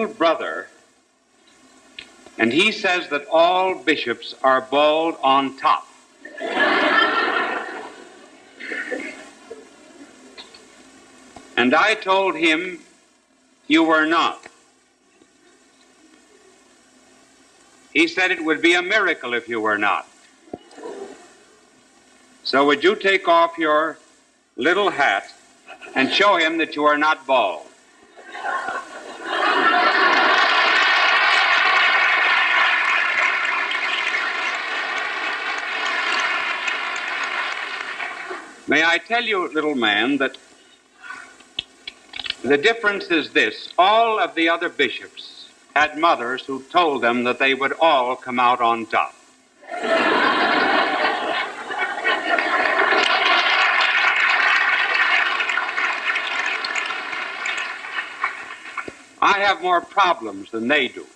brother, and he says that all bishops are bald on top. And I told him you were not. He said it would be a miracle if you were not. So would you take off your little hat and show him that you are not bald? May I tell you, little man, that the difference is this. All of the other bishops had mothers who told them that they would all come out on top. I have more problems than they do.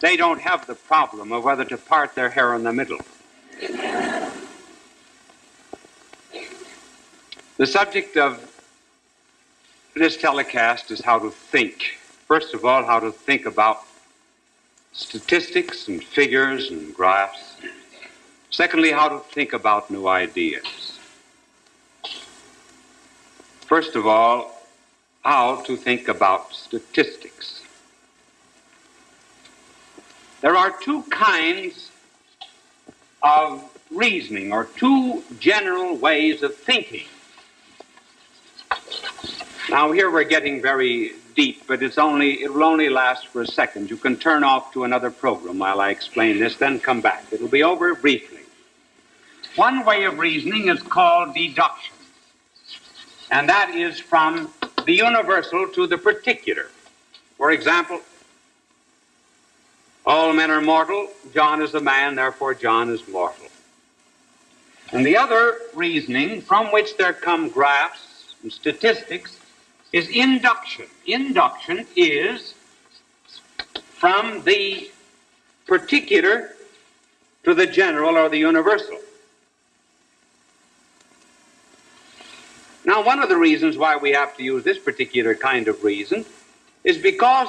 They don't have the problem of whether to part their hair in the middle. The subject of this telecast is how to think. First of all, how to think about statistics and figures and graphs. Secondly, how to think about new ideas. First of all, how to think about statistics. There are two kinds of reasoning, or two general ways of thinking. Now here we're getting very deep, but it will only last for a second. You can turn off to another program while I explain this, then come back. It'll be over briefly. One way of reasoning is called deduction, and that is from the universal to the particular. For example, all men are mortal, John is a man, therefore John is mortal. And the other reasoning, from which there come graphs and statistics, is induction. Induction is from the particular to the general or the universal. Now, one of the reasons why we have to use this particular kind of reason is because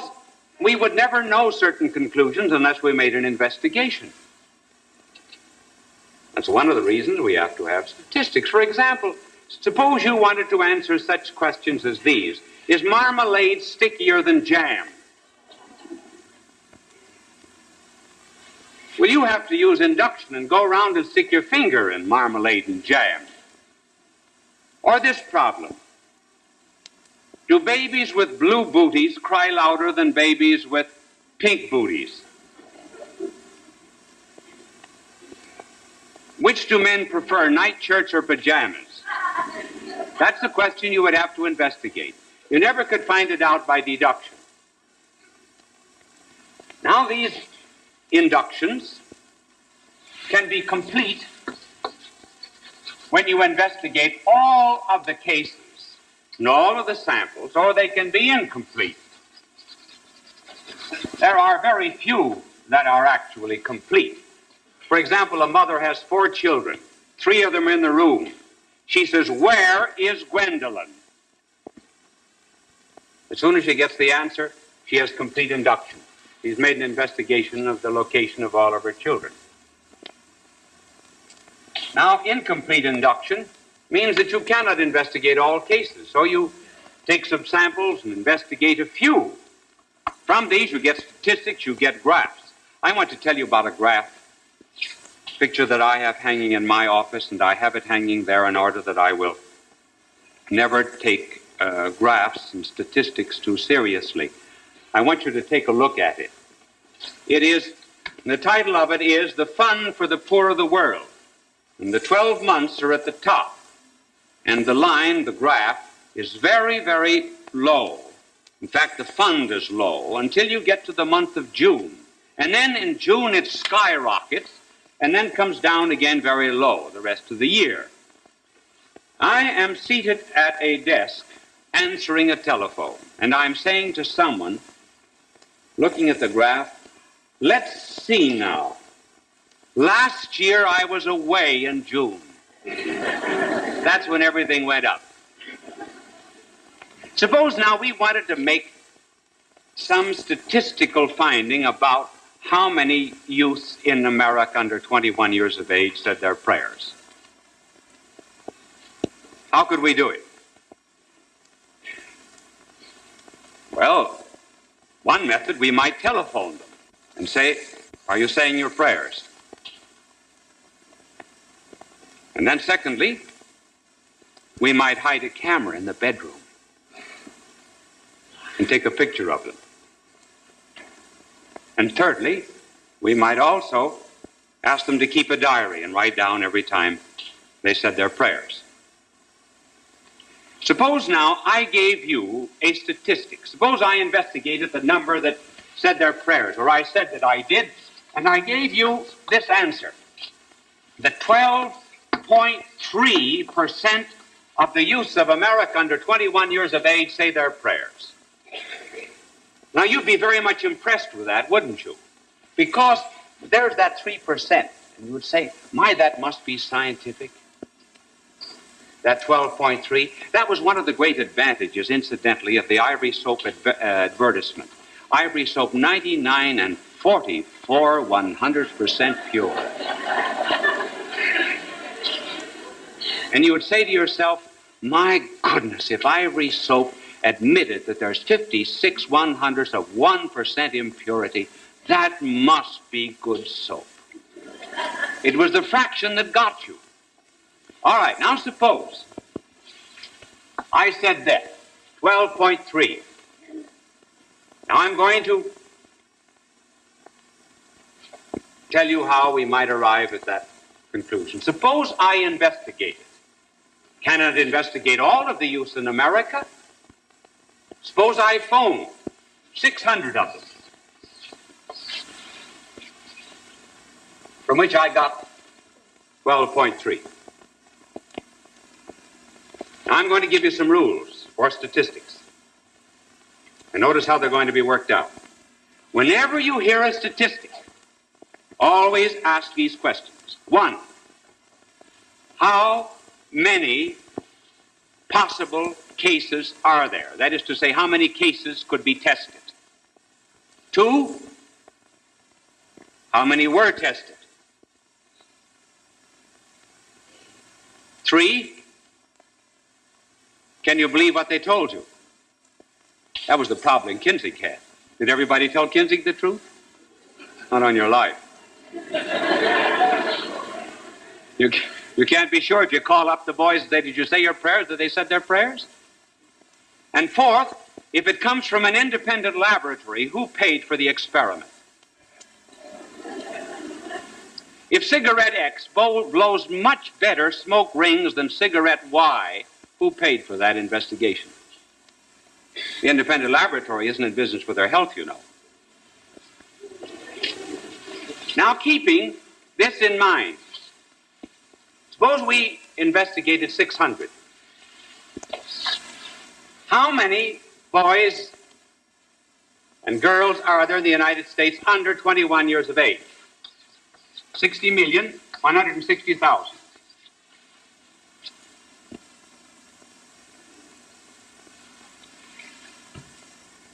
we would never know certain conclusions unless we made an investigation. That's one of the reasons we have to have statistics. For example, suppose you wanted to answer such questions as these. Is marmalade stickier than jam? Well, you have to use induction and go around and stick your finger in marmalade and jam. Or this problem. Do babies with blue booties cry louder than babies with pink booties? Which do men prefer, nightshirts or pajamas? That's the question you would have to investigate. You never could find it out by deduction. Now these inductions can be complete when you investigate all of the cases and all of the samples, or they can be incomplete. There are very few that are actually complete. For example, a mother has 4 children. 3 of them are in the room. She says, "Where is Gwendolyn?" As soon as she gets the answer, she has complete induction. She's made an investigation of the location of all of her children. Now, incomplete induction means that you cannot investigate all cases. So you take some samples and investigate a few. From these, you get statistics, you get graphs. I want to tell you about a graph picture that I have hanging in my office, and I have it hanging there in order that I will never take graphs and statistics too seriously. I want you to take a look at it. The title of it is "The Fund for the Poor of the World." And the 12 months are at the top. And the line, the graph, is very, very low. In fact, the fund is low until you get to the month of June. And then in June it skyrockets and then comes down again very low the rest of the year. I am seated at a desk answering a telephone, and I'm saying to someone, looking at the graph, "Let's see now. Last year I was away in June." That's when everything went up. Suppose now we wanted to make some statistical finding about how many youths in America under 21 years of age said their prayers. How could we do it? Well, one method, we might telephone them and say, "Are you saying your prayers?" And then secondly, we might hide a camera in the bedroom and take a picture of them. And thirdly, we might also ask them to keep a diary and write down every time they said their prayers. Suppose now I gave you a statistic. Suppose I investigated the number that said their prayers, or I said that I did, and I gave you this answer. The 12.3% of the youths of America under 21 years of age say their prayers. Now, you'd be very much impressed with that, wouldn't you? Because there's that 3%. And you would say, my, that must be scientific. That 12.3. That was one of the great advantages, incidentally, of the Ivory Soap advertisement. Ivory Soap, 99 and 44, 100% pure. And you would say to yourself, my goodness, if Ivory Soap admitted that there's 56 100ths of 1% impurity, that must be good soap. It was the fraction that got you. All right, now suppose I said that, 12.3. Now I'm going to tell you how we might arrive at that conclusion. Suppose I investigated. Cannot investigate all of the youth in America. Suppose I phoned 600 of them, from which I got 12.3. Now I'm going to give you some rules for statistics. And notice how they're going to be worked out. Whenever you hear a statistic, always ask these questions. 1, how many possible cases are there? That is to say, how many cases could be tested? 2, how many were tested? 3, can you believe what they told you? That was the problem Kinzig had. Did everybody tell Kinzig the truth? Not on your life. You can't be sure if you call up the boys and say, did you say your prayers, that they said their prayers? And 4th, if it comes from an independent laboratory, who paid for the experiment? If cigarette X blows much better smoke rings than cigarette Y, who paid for that investigation? The independent laboratory isn't in business with their health, you know. Now, keeping this in mind, suppose we investigated 600. How many boys and girls are there in the United States under 21 years of age? 60,160,000.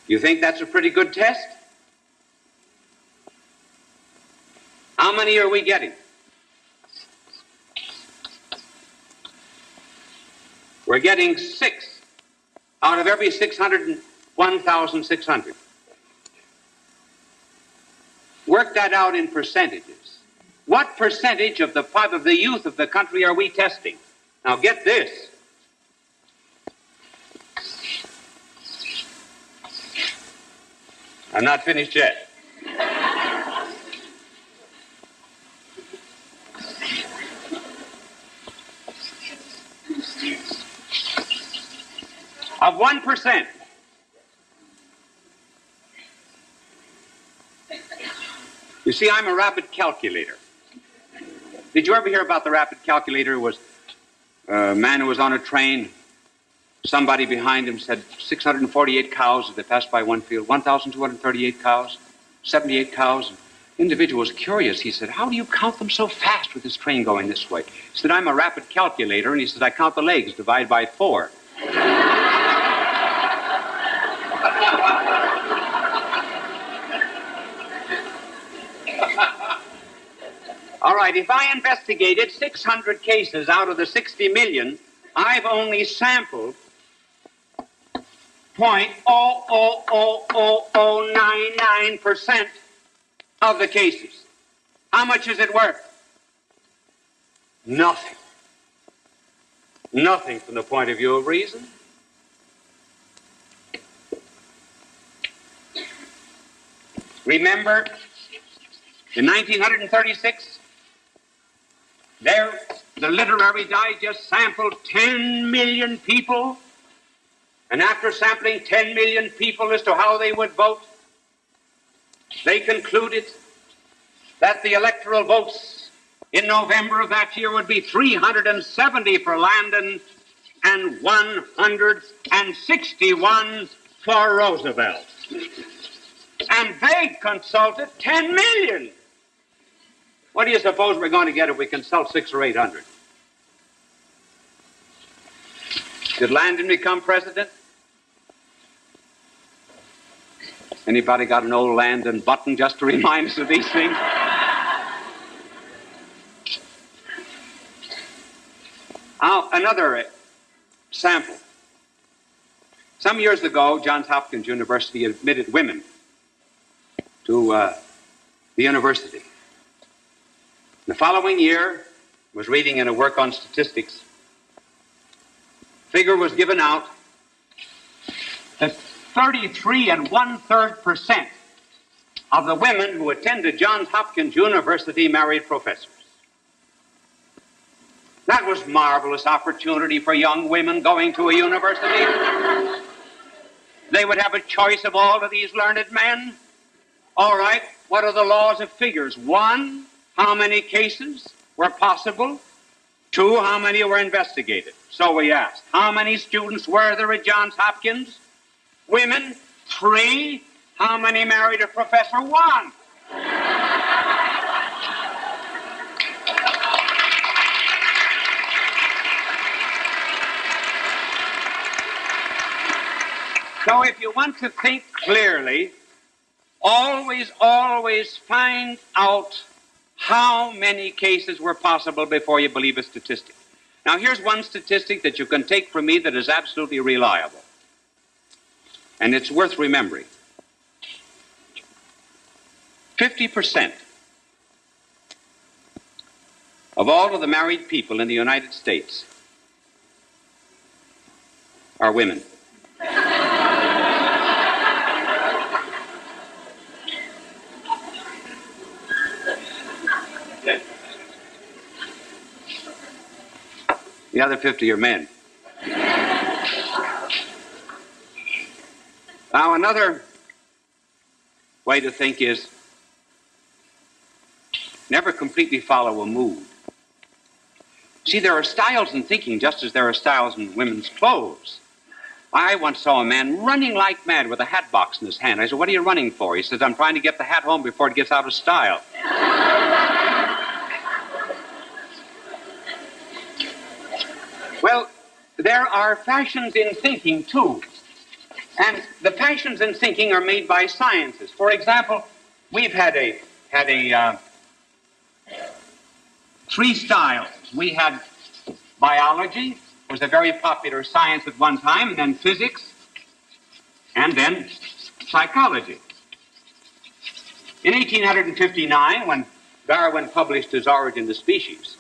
You think that's a pretty good test? How many are we getting? We're getting 6 out of every 1,600. Work that out in percentages. What percentage of the youth of the country are we testing? Now get this. I'm not finished yet. Of 1%. You see, I'm a rapid calculator. Did you ever hear about the rapid calculator? It was a man who was on a train. Somebody behind him said 648 cows as they passed by one field, 1,238 cows, 78 cows. The individual was curious. He said, how do you count them so fast with this train going this way? He said, I'm a rapid calculator. And he said, I count the legs, divide by 4. All right, if I investigated 600 cases out of the 60 million, I've only sampled 0.0000099% of the cases. How much is it worth? Nothing. Nothing from the point of view of reason. Remember, in 1936, the Literary Digest sampled 10 million people, and after sampling 10 million people as to how they would vote, they concluded that the electoral votes in November of that year would be 370 for Landon and 161 for Roosevelt. And they consulted 10 million. What do you suppose we're going to get if we consult 600 or 800? Did Landon become president? Anybody got an old Landon button just to remind us of these things? Another sample. Some years ago, Johns Hopkins University admitted women to the university. The following year, I was reading in a work on statistics, figure was given out that 33 1/3% of the women who attended Johns Hopkins University married professors. That was marvelous opportunity for young women going to a university. They would have a choice of all of these learned men. All right, what are the laws of figures? 1, how many cases were possible? 2, how many were investigated? So we asked, how many students were there at Johns Hopkins? Women. 3, how many married a professor? 1. So if you want to think clearly, always find out how many cases were possible before you believe a statistic. Now, here's one statistic that you can take from me that is absolutely reliable, and it's worth remembering. 50% of all of the married people in the United States are women. The other 50 are men. Now, another way to think is never completely follow a mood. See, there are styles in thinking just as there are styles in women's clothes. I once saw a man running like mad with a hat box in his hand. I said, "What are you running for?" He says, "I'm trying to get the hat home before it gets out of style." Well, there are fashions in thinking, too. And the fashions in thinking are made by scientists. For example, we've had 3 styles. We had biology, was a very popular science at one time, and then physics, and then psychology. In 1859, when Darwin published his Origin of Species,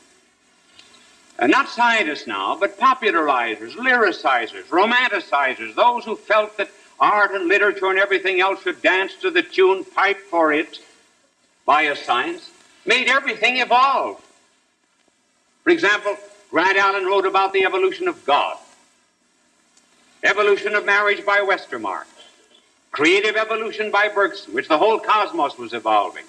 not scientists now, but popularizers, lyricizers, romanticizers, those who felt that art and literature and everything else should dance to the tune "Pipe for It" by a science, made everything evolve. For example, Grant Allen wrote about the evolution of God, evolution of marriage by Westermarck, creative evolution by Bergson, which the whole cosmos was evolving.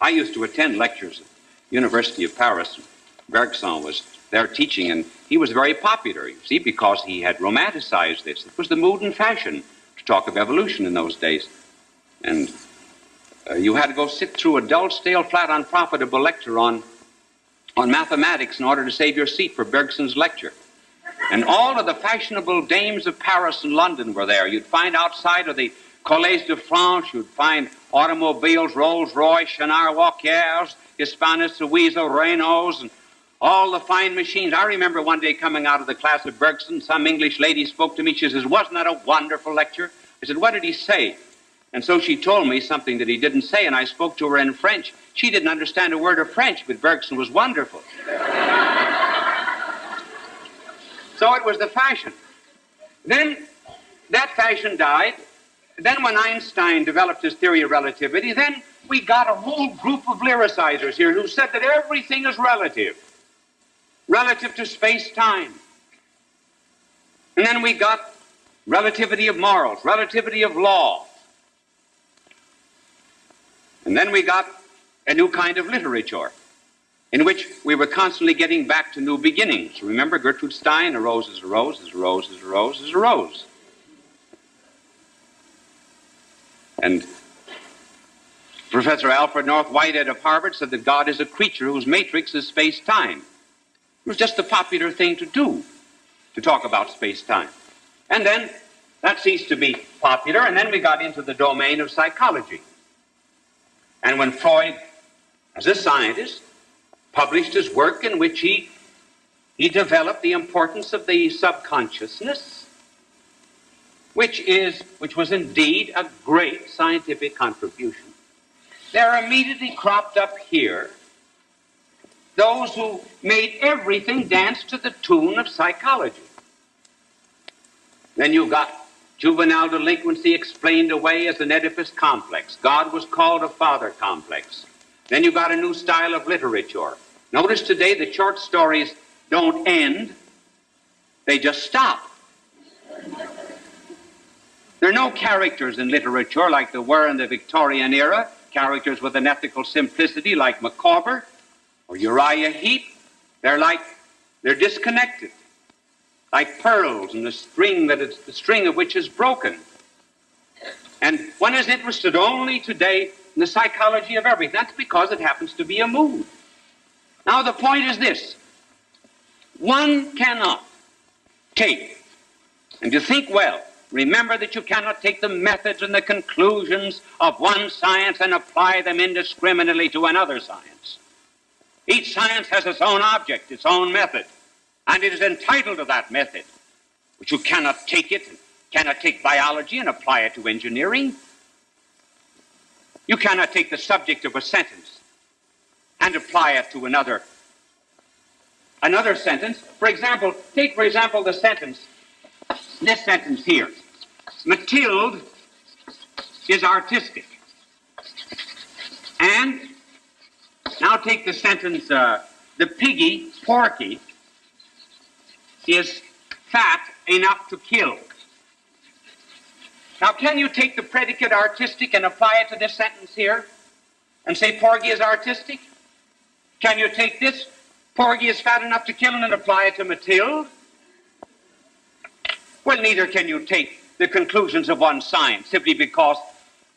I used to attend lectures at the University of Paris. Bergson was there teaching, and he was very popular, you see, because he had romanticized this. It was the mood and fashion to talk of evolution in those days. And you had to go sit through a dull, stale, flat, unprofitable lecture on mathematics in order to save your seat for Bergson's lecture. And all of the fashionable dames of Paris and London were there. You'd find outside of the Collège de France, you'd find automobiles, Rolls-Royce, Chanard Walkers, Hispanis, Suiza, Renaults, and all the fine machines. I remember one day coming out of the class at Bergson, some English lady spoke to me. She says, "Wasn't that a wonderful lecture?" I said, "What did he say?" And so she told me something that he didn't say, and I spoke to her in French. She didn't understand a word of French, but Bergson was wonderful. So it was the fashion. Then that fashion died. Then when Einstein developed his theory of relativity, then we got a whole group of lyricizers here who said that everything is relative to space-time. And then we got relativity of morals, relativity of law. And then we got a new kind of literature in which we were constantly getting back to new beginnings. Remember Gertrude Stein, a rose is a rose, is a rose, is a rose, is a rose. And Professor Alfred North Whitehead of Harvard said that God is a creature whose matrix is space-time. It was just a popular thing to do, to talk about space-time. And then that ceased to be popular, and then we got into the domain of psychology. And when Freud, as a scientist, published his work in which he developed the importance of the subconsciousness, which was indeed a great scientific contribution, there immediately cropped up here those who made everything dance to the tune of psychology. Then you got juvenile delinquency explained away as an Oedipus complex. God was called a father complex. Then you got a new style of literature. Notice today the short stories don't end, they just stop. There are no characters in literature like there were in the Victorian era, characters with an ethical simplicity like Micawber or Uriah Heep. They're disconnected, like pearls in the string the string of which is broken. And one is interested only today in the psychology of everything. That's because it happens to be a mood. Now the point is this: one cannot take, and to think well, remember that you cannot take the methods and the conclusions of one science and apply them indiscriminately to another science. Each science has its own object, its own method, and it is entitled to that method. But you cannot take biology and apply it to engineering. You cannot take the subject of a sentence and apply it to another sentence. Take for example the sentence, this sentence here. Mathilde is artistic. And now take the sentence, the piggy, Porky, is fat enough to kill. Now can you take the predicate artistic and apply it to this sentence here and say Porgy is artistic? Can you take this, Porgy is fat enough to kill, and apply it to Mathilde? Well, neither can you take the conclusions of one science simply because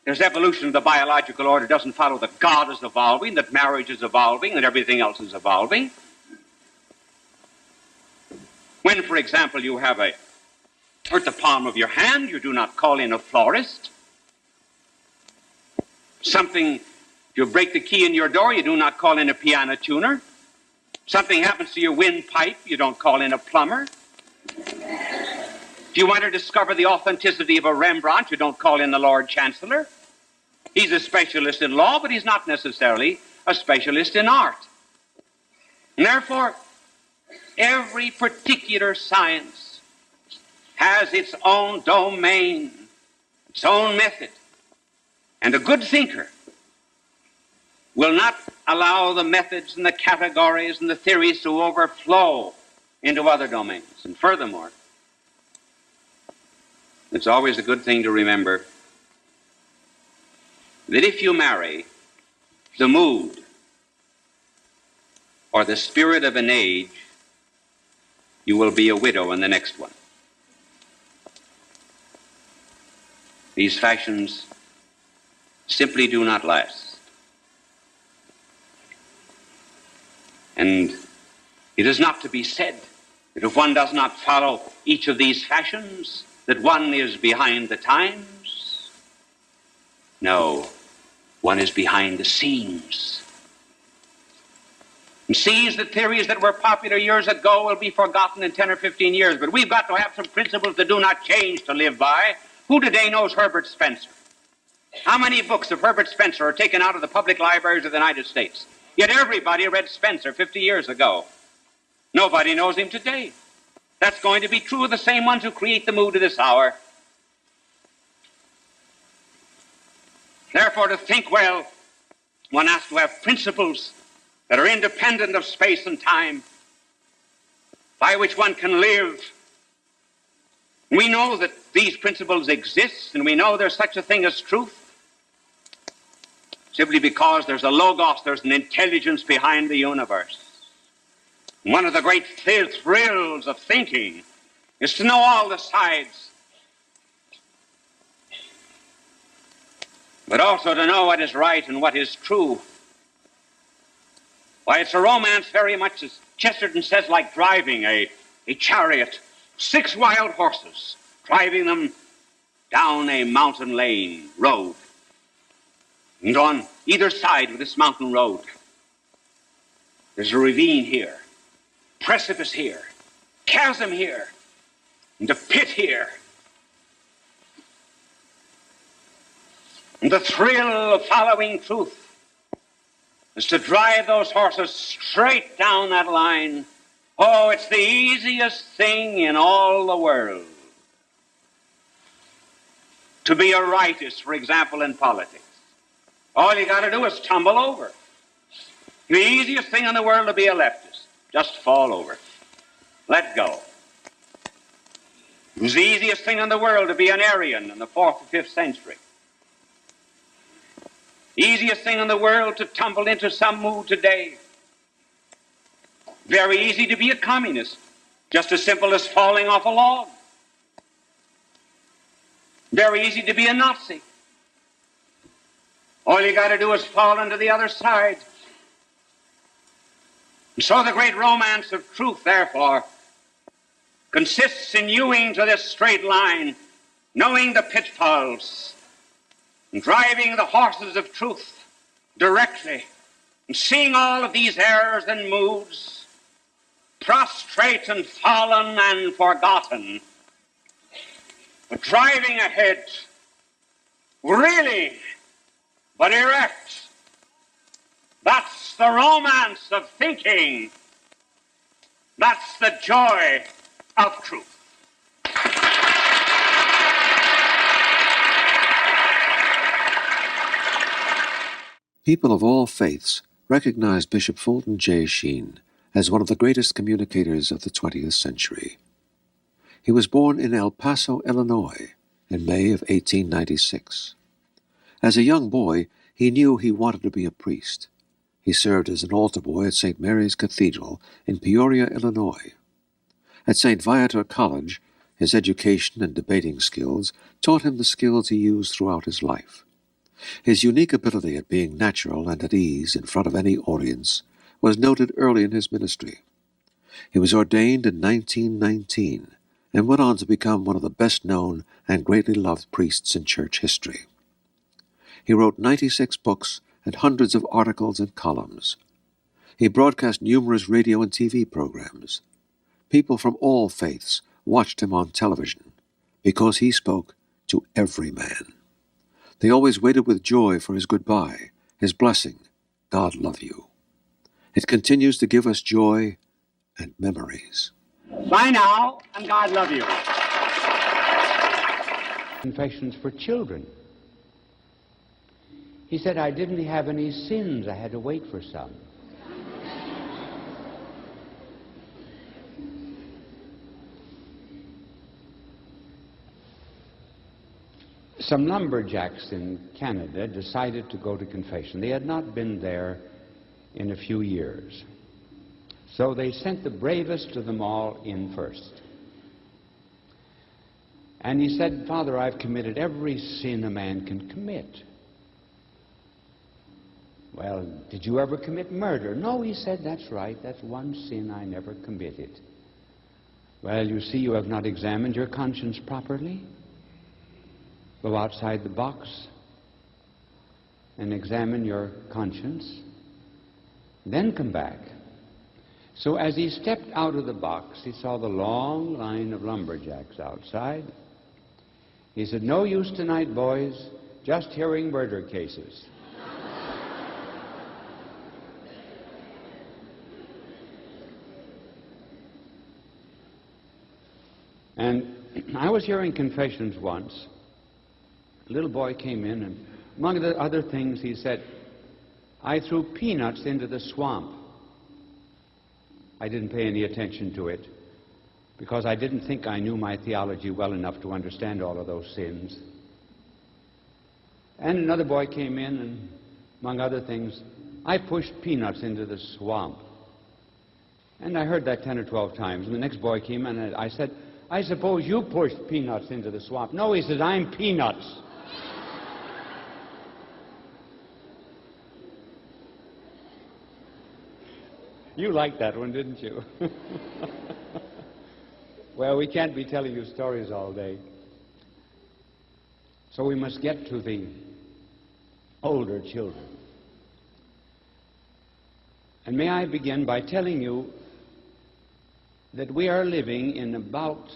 there's evolution of the biological order doesn't follow that God is evolving, that marriage is evolving, that everything else is evolving. When, for example, you have hurt the palm of your hand, you do not call in a florist. You break the key in your door, you do not call in a piano tuner. Something happens to your windpipe, you don't call in a plumber. If you want to discover the authenticity of a Rembrandt, you don't call in the Lord Chancellor. He's a specialist in law, but he's not necessarily a specialist in art. And therefore, every particular science has its own domain, its own method. And a good thinker will not allow the methods and the categories and the theories to overflow into other domains. And furthermore, it's always a good thing to remember that if you marry the mood or the spirit of an age, you will be a widow in the next one. These fashions simply do not last. And it is not to be said that if one does not follow each of these fashions, that one is behind the times. No, one is behind the scenes and sees that theories that were popular years ago will be forgotten in 10 or 15 years. But we've got to have some principles that do not change to live by. Who today knows Herbert Spencer? How many books of Herbert Spencer are taken out of the public libraries of the United States? Yet everybody read Spencer 50 years ago. Nobody knows him today. That's going to be true of the same ones who create the mood of this hour. Therefore, to think well, one has to have principles that are independent of space and time, by which one can live. We know that these principles exist, and we know there's such a thing as truth, simply because there's a logos, there's an intelligence behind the universe. And one of the great thrills of thinking is to know all the sides, but also to know what is right and what is true. Why, it's a romance very much, as Chesterton says, like driving a chariot, 6 wild horses, driving them down a mountain lane road. And on either side of this mountain road, there's a ravine here, precipice here, chasm here, and a pit here. And the thrill of following truth is to drive those horses straight down that line. Oh, it's the easiest thing in all the world to be a rightist, for example, in politics. All you got to do is tumble over. The easiest thing in the world to be a leftist. Just fall over. Let go. It was the easiest thing in the world to be an Aryan in the 4th or 5th century. Easiest thing in the world to tumble into some mood today. Very easy to be a communist, just as simple as falling off a log. Very easy to be a Nazi. All you got to do is fall into the other side. And so the great romance of truth, therefore, consists in hewing to this straight line, knowing the pitfalls, and driving the horses of truth directly, and seeing all of these errors and moods, prostrate and fallen and forgotten, but driving ahead, reeling but erect. That's the romance of thinking. That's the joy of truth. People of all faiths recognize Bishop Fulton J.Sheen as one of the greatest communicators of the 20th century. He was born in El Paso, Illinois, in May of 1896. As a young boy, he knew he wanted to be a priest. He served as an altar boy at St. Mary's Cathedral in Peoria, Illinois. At St. Viator College, his education and debating skills taught him the skills he used throughout his life. His unique ability at being natural and at ease in front of any audience was noted early in his ministry. He was ordained in 1919 and went on to become one of the best-known and greatly loved priests in church history. He wrote 96 books and hundreds of articles and columns. He broadcast numerous radio and TV programs. People from all faiths watched him on television because he spoke to every man. They always waited with joy for his goodbye, his blessing, God love you. It continues to give us joy and memories. Bye now, and God love you. Confessions for children. He said, I didn't have any sins. I had to wait for some. Some lumberjacks in Canada decided to go to confession. They had not been there in a few years. So they sent the bravest of them all in first. And he said, Father, I've committed every sin a man can commit. Well, did you ever commit murder? No, he said, that's right. That's one sin I never committed. Well, you see, you have not examined your conscience properly. Go outside the box and examine your conscience, then come back. So as he stepped out of the box, he saw the long line of lumberjacks outside. He said, "No use tonight, boys, just hearing murder cases." And I was hearing confessions once. A little boy came in, and among the other things he said, "I threw peanuts into the swamp." I didn't pay any attention to it because I didn't think I knew my theology well enough to understand all of those sins. And another boy came in, and among other things, "I pushed peanuts into the swamp." And I heard that 10 or 12 times. And the next boy came in, and I said, "I suppose you pushed peanuts into the swamp." "No," he said, "I'm peanuts." You liked that one, didn't you? Well, we can't be telling you stories all day. So we must get to the older children. And may I begin by telling you that we are living in about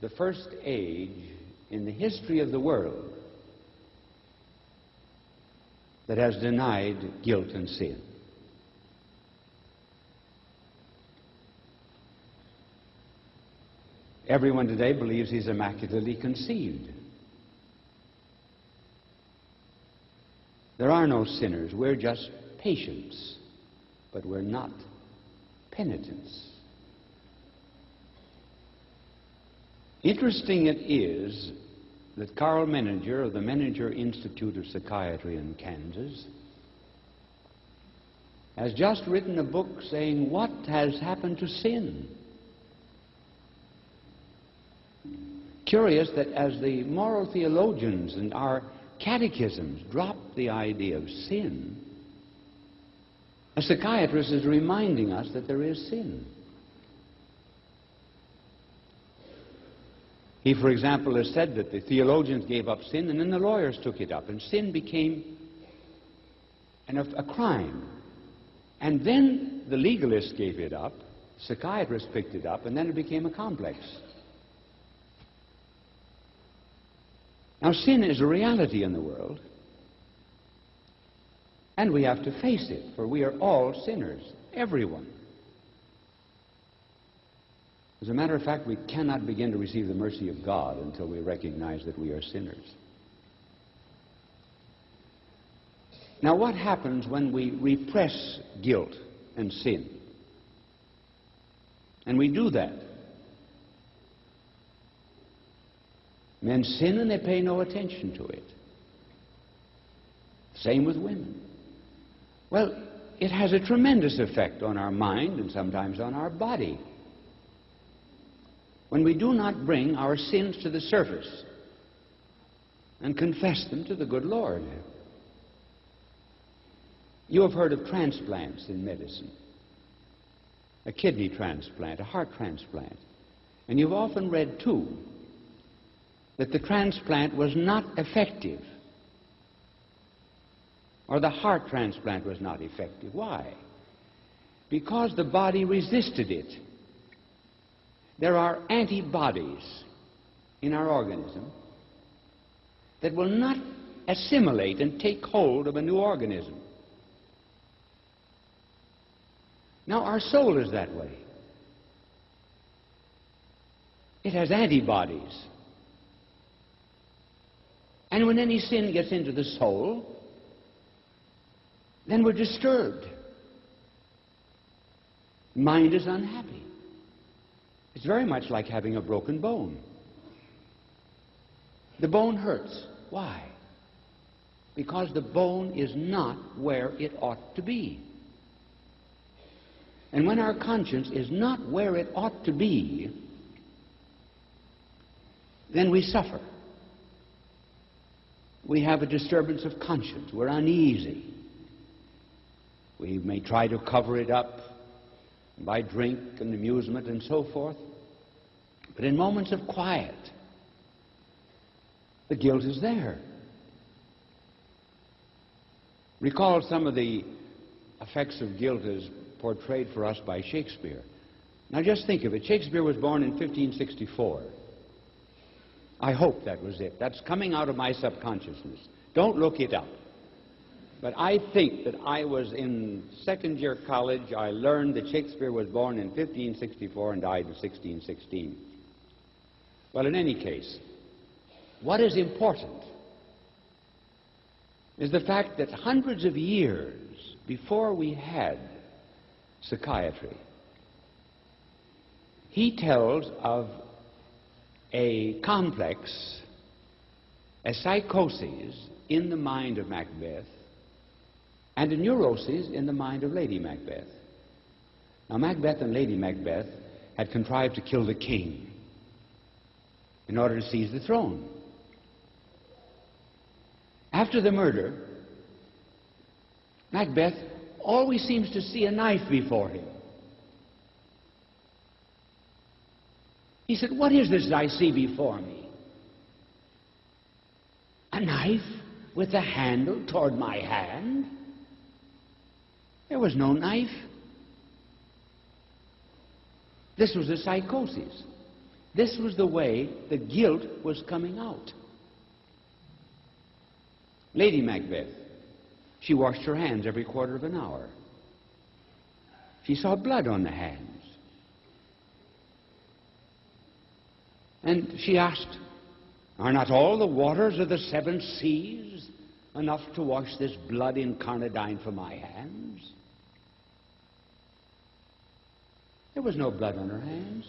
the first age in the history of the world that has denied guilt and sin. Everyone today believes he's immaculately conceived. There are no sinners. We're just patients, but we're not penitents. Interesting it is that Carl Menninger of the Menninger Institute of Psychiatry in Kansas has just written a book saying, "What has happened to sin?" Curious that as the moral theologians and our catechisms drop the idea of sin, a psychiatrist is reminding us that there is sin. He, for example, has said that the theologians gave up sin and then the lawyers took it up, and sin became a crime. And then the legalists gave it up, psychiatrists picked it up, and then it became a complex. Now, sin is a reality in the world, and we have to face it, for we are all sinners, everyone. As a matter of fact, we cannot begin to receive the mercy of God until we recognize that we are sinners. Now, what happens when we repress guilt and sin? And we do that. Men sin and they pay no attention to it. Same with women. Well, it has a tremendous effect on our mind and sometimes on our body when we do not bring our sins to the surface and confess them to the good Lord. You have heard of transplants in medicine. A kidney transplant, a heart transplant. And you've often read, too, that the transplant was not effective, or the heart transplant was not effective. Why? Because the body resisted it. There are antibodies in our organism that will not assimilate and take hold of a new organism. Now, our soul is that way. It has antibodies. And when any sin gets into the soul, then we're disturbed. Mind is unhappy. It's very much like having a broken bone. The bone hurts. Why? Because the bone is not where it ought to be. And when our conscience is not where it ought to be, then we suffer. We have a disturbance of conscience. We're uneasy. We may try to cover it up by drink and amusement and so forth. But in moments of quiet, the guilt is there. Recall some of the effects of guilt as portrayed for us by Shakespeare. Now just think of it. Shakespeare was born in 1564. I hope that was it. That's coming out of my subconsciousness. Don't look it up. But I think that I was in second-year college. I learned that Shakespeare was born in 1564 and died in 1616. Well, in any case, what is important is the fact that hundreds of years before we had psychiatry, he tells of a complex, a psychosis in the mind of Macbeth and a neurosis in the mind of Lady Macbeth. Now, Macbeth and Lady Macbeth had contrived to kill the king in order to seize the throne. After the murder, Macbeth always seems to see a knife before him. He said, "What is this I see before me? A knife with a handle toward my hand? There was no knife." This was a psychosis. This was the way the guilt was coming out. Lady Macbeth, she washed her hands every quarter of an hour. She saw blood on the hands. And she asked, "Are not all the waters of the seven seas enough to wash this blood incarnadine from my hands?" There was no blood on her hands.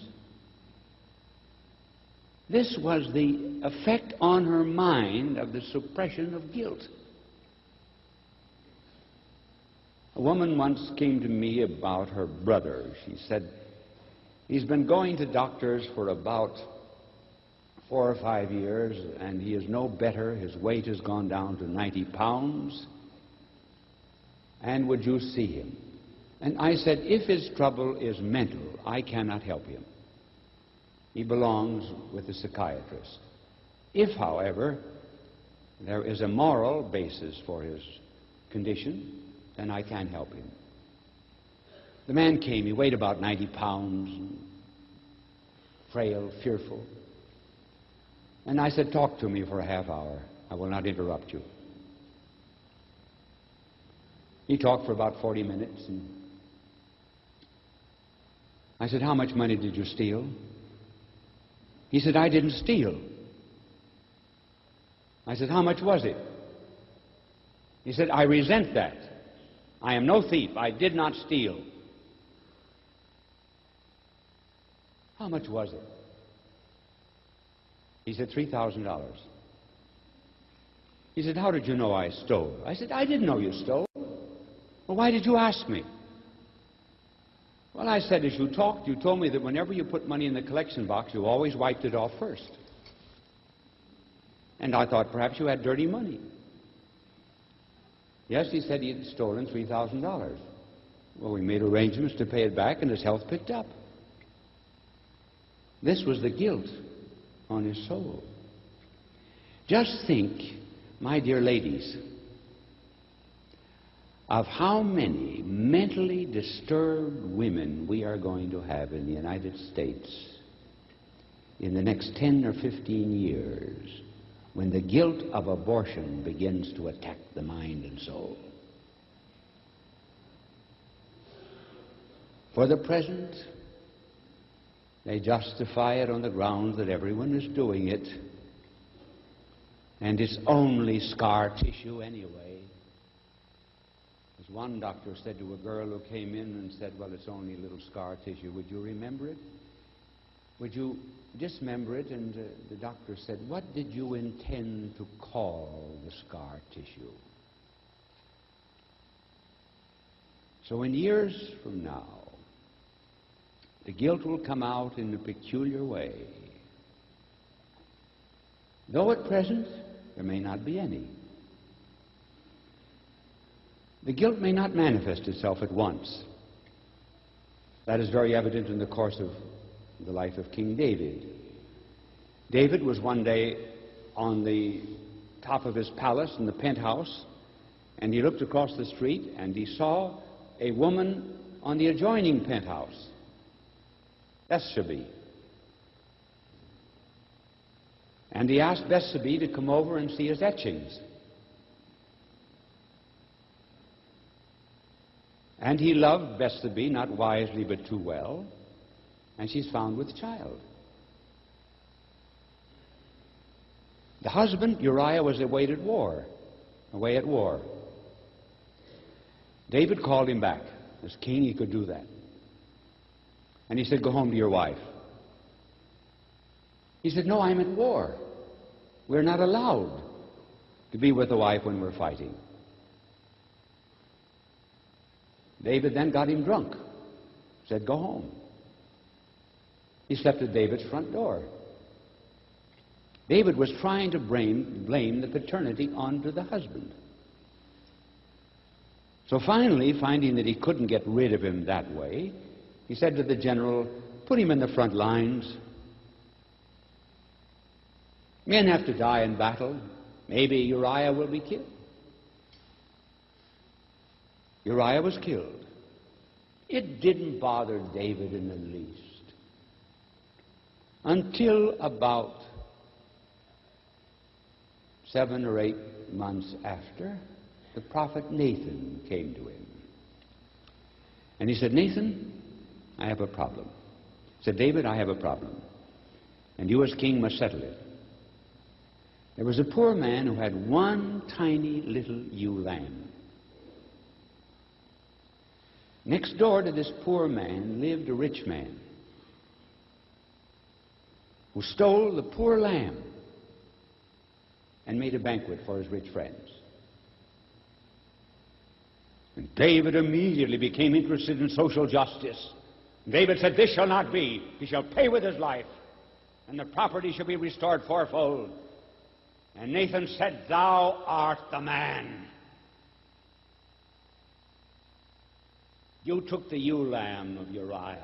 This was the effect on her mind of the suppression of guilt. A woman once came to me about her brother. She said, "He's been going to doctors for about 4 or 5 years, and he is no better. His weight has gone down to 90 pounds. And would you see him?" And I said, "If his trouble is mental, I cannot help him. He belongs with the psychiatrist. If, however, there is a moral basis for his condition, then I can help him." The man came. He weighed about 90 pounds, frail, fearful. And I said, "Talk to me for a half hour. I will not interrupt you." He talked for about 40 minutes. And I said, "How much money did you steal?" He said, "I didn't steal." I said, "How much was it?" He said, "I resent that. I am no thief. I did not steal." "How much was it?" He said, $3,000. He said, "How did you know I stole?" I said, "I didn't know you stole." "Well, why did you ask me?" "Well," I said, "as you talked, you told me that whenever you put money in the collection box, you always wiped it off first. And I thought perhaps you had dirty money." Yes, he said he had stolen $3,000. Well, we made arrangements to pay it back, and his health picked up. This was the guilt on his soul. Just think, my dear ladies, of how many mentally disturbed women we are going to have in the United States in the next 10 or 15 years when the guilt of abortion begins to attack the mind and soul. For the present, they justify it on the grounds that everyone is doing it, and it's only scar tissue anyway. As one doctor said to a girl who came in and said, "Well, it's only a little scar tissue. Would you remember it? Would you dismember it?" And the doctor said, "What did you intend to call the scar tissue?" So in years from now, the guilt will come out in a peculiar way. Though at present there may not be any. The guilt may not manifest itself at once. That is very evident in the course of the life of King David. David was one day on the top of his palace in the penthouse, And he looked across the street and he saw a woman on the adjoining penthouse. Bethsabee. And he asked Bethsabee to come over and see his etchings. And he loved Bethsabee, not wisely but too well, and she's found with child. The husband, Uriah, was away at war. David called him back. As king, he could do that. And he said, go home to your wife. He said, no, I'm at war. We're not allowed to be with the wife when we're fighting. David then got him drunk. Said, go home. He slept at David's front door. David was trying to blame the paternity onto the husband. So finally, finding that he couldn't get rid of him that way, he said to the general, put him in the front lines. Men have to die in battle. Maybe Uriah will be killed. Uriah was killed. It didn't bother David in the least. Until about 7 or 8 months after, the prophet Nathan came to him. And he said, Nathan, I have a problem. He said, David, I have a problem. And you as king must settle it. There was a poor man who had one tiny little ewe lamb. Next door to this poor man lived a rich man who stole the poor lamb and made a banquet for his rich friends. And David immediately became interested in social justice. David said, this shall not be. He shall pay with his life, and the property shall be restored fourfold. And Nathan said, thou art the man. You took the ewe lamb of Uriah.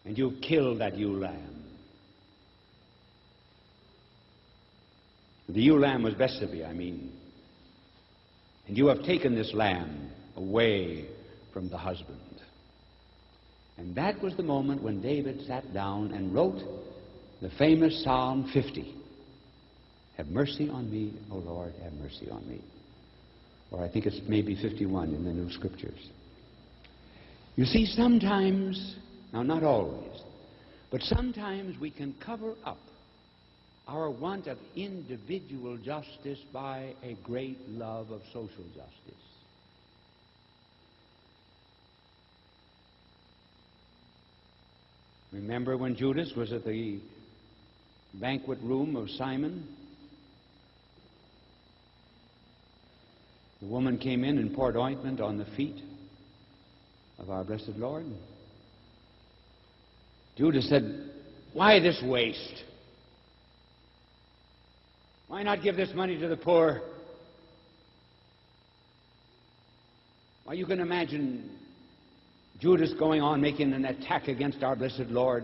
And you killed that ewe lamb. The ewe lamb was Bethsabee, I mean. And you have taken this lamb away from the husband. And that was the moment when David sat down and wrote the famous Psalm 50. Have mercy on me, O Lord, have mercy on me. Or I think it's maybe 51 in the New Scriptures. You see, sometimes, now not always, but sometimes we can cover up our want of individual justice by a great love of social justice. Remember when Judas was at the banquet room of Simon? The woman came in and poured ointment on the feet of our blessed Lord. Judas said, why this waste? Why not give this money to the poor? Well, you can imagine Judas going on making an attack against our blessed Lord,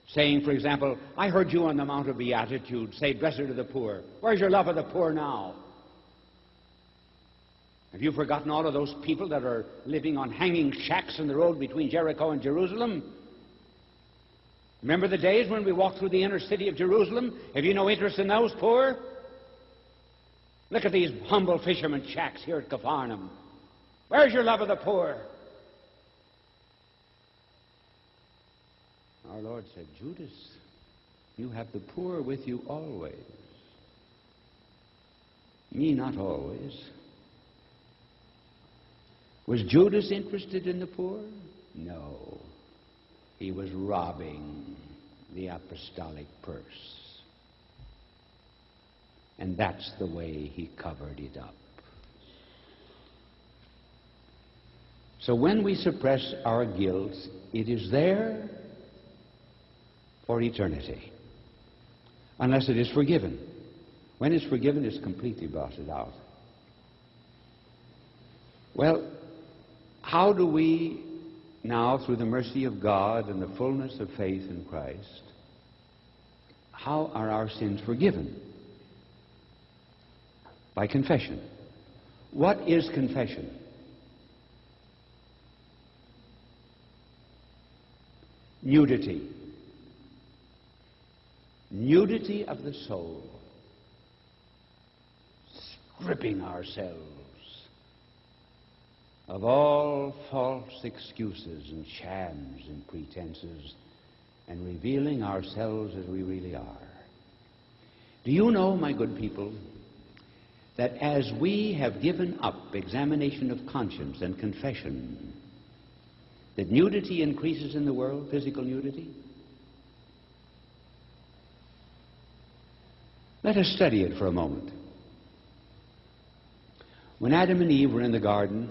saying, for example, I heard you on the Mount of Beatitude say, blessed are the poor. Where's your love of the poor now? Have you forgotten all of those people that are living on hanging shacks in the road between Jericho and Jerusalem? Remember the days when we walked through the inner city of Jerusalem? Have you no interest in those poor? Look at these humble fishermen shacks here at Capharnaum. Where's your love of the poor? Our Lord said, Judas, you have the poor with you always. Me not always. Was Judas interested in the poor? No. He was robbing the apostolic purse. And that's the way he covered it up. So when we suppress our guilt, it is there for eternity, unless it is forgiven. When it's forgiven, it's completely blotted out. Well, how do we now, through the mercy of God and the fullness of faith in Christ, how are our sins forgiven? By confession. What is confession? Nudity. Nudity of the soul. Stripping ourselves of all false excuses and shams and pretenses and revealing ourselves as we really are. Do you know, my good people, that as we have given up examination of conscience and confession, that nudity increases in the world, physical nudity? Let us study it for a moment. When Adam and Eve were in the garden,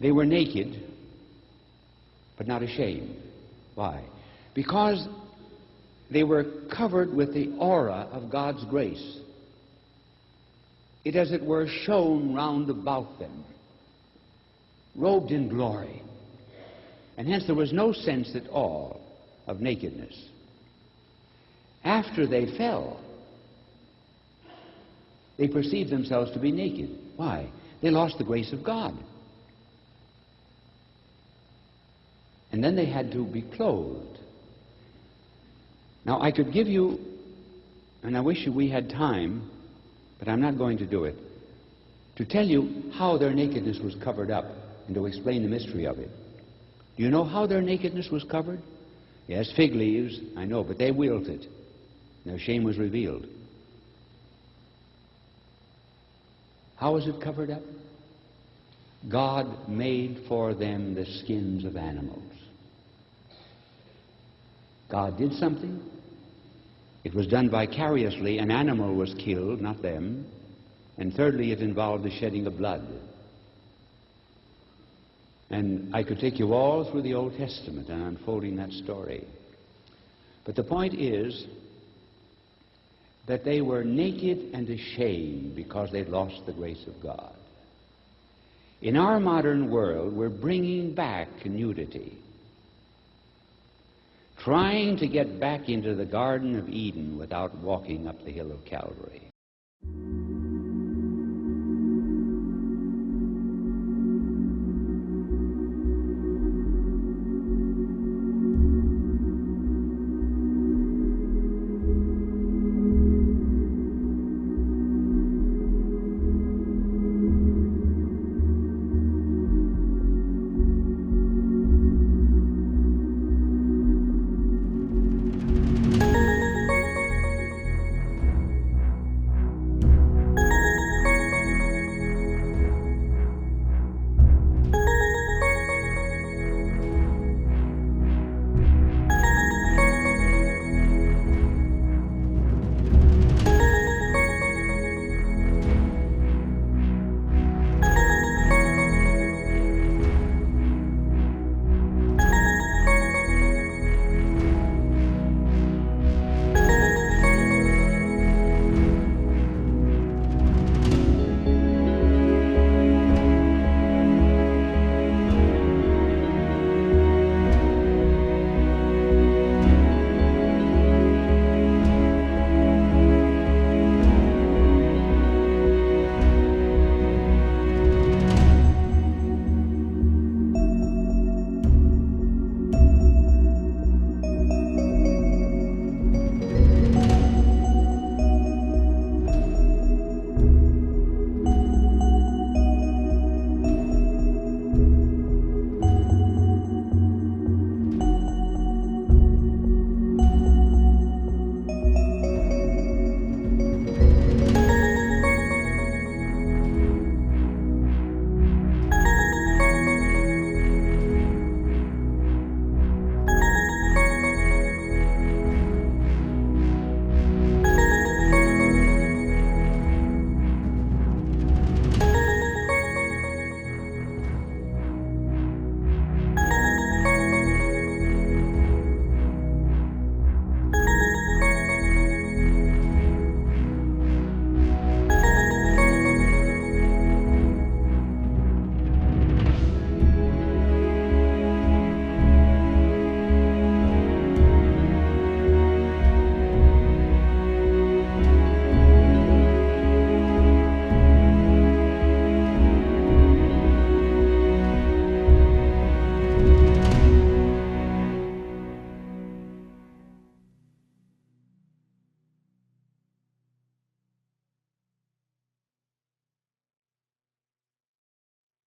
they were naked, but not ashamed. Why? Because they were covered with the aura of God's grace. It, as it were, shone round about them, robed in glory. And hence there was no sense at all of nakedness. After they fell, they perceived themselves to be naked. Why? They lost the grace of God. And then they had to be clothed. Now, I could give you, and I wish we had time, but I'm not going to do it, to tell you how their nakedness was covered up and to explain the mystery of it. Do you know how their nakedness was covered? Yes, fig leaves, I know, but they wilted. Their shame was revealed. How was it covered up? God made for them the skins of animals. God did something. It was done vicariously. An animal was killed, not them. And thirdly, it involved the shedding of blood. And I could take you all through the Old Testament and unfolding that story. But the point is that they were naked and ashamed because they'd lost the grace of God. In our modern world, we're bringing back nudity, trying to get back into the Garden of Eden without walking up the hill of Calvary.